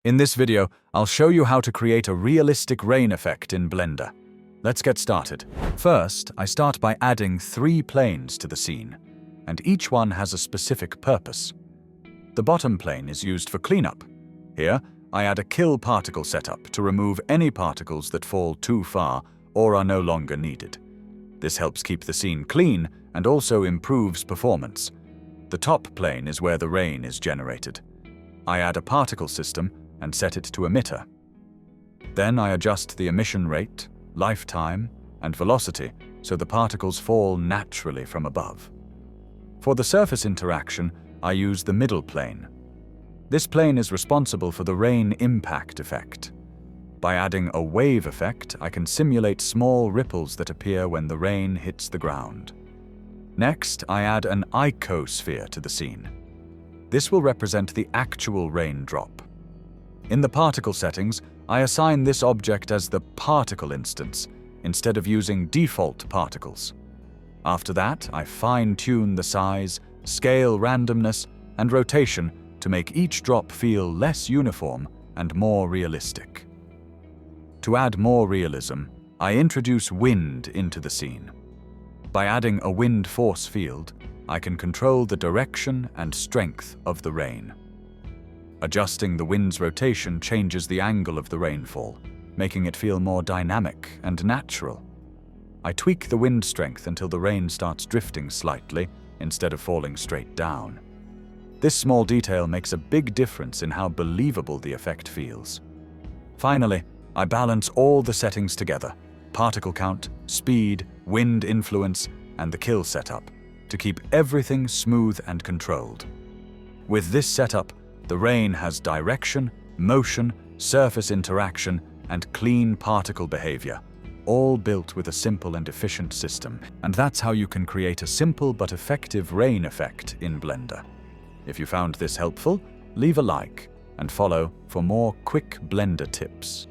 In this video, I'll show you how to create a realistic rain effect in Blender. Let's get started. First, I start by adding 3 planes to the scene, and each one has a specific purpose. The bottom plane is used for cleanup. Here, I add a kill particle setup to remove any particles that fall too far or are no longer needed. This helps keep the scene clean and also improves performance. The top plane is where the rain is generated. I add a particle system and set it to emitter. Then I adjust the emission rate, lifetime, and velocity so the particles fall naturally from above. For the surface interaction, I use the middle plane. This plane is responsible for the rain impact effect. By adding a wave effect, I can simulate small ripples that appear when the rain hits the ground. Next, I add an icosphere to the scene. This will represent the actual raindrop. In the particle settings, I assign this object as the particle instance instead of using default particles. After that, I fine-tune the size, scale randomness, and rotation to make each drop feel less uniform and more realistic. To add more realism, I introduce wind into the scene. By adding a wind force field, I can control the direction and strength of the rain. Adjusting the wind's rotation changes the angle of the rainfall, making it feel more dynamic and natural. I tweak the wind strength until the rain starts drifting slightly instead of falling straight down. This small detail makes a big difference in how believable the effect feels. Finally, I balance all the settings together: particle count, speed, wind influence, and the kill setup, to keep everything smooth and controlled. With this setup, the rain has direction, motion, surface interaction, and clean particle behavior, all built with a simple and efficient system. And that's how you can create a simple but effective rain effect in Blender. If you found this helpful, leave a like and follow for more quick Blender tips.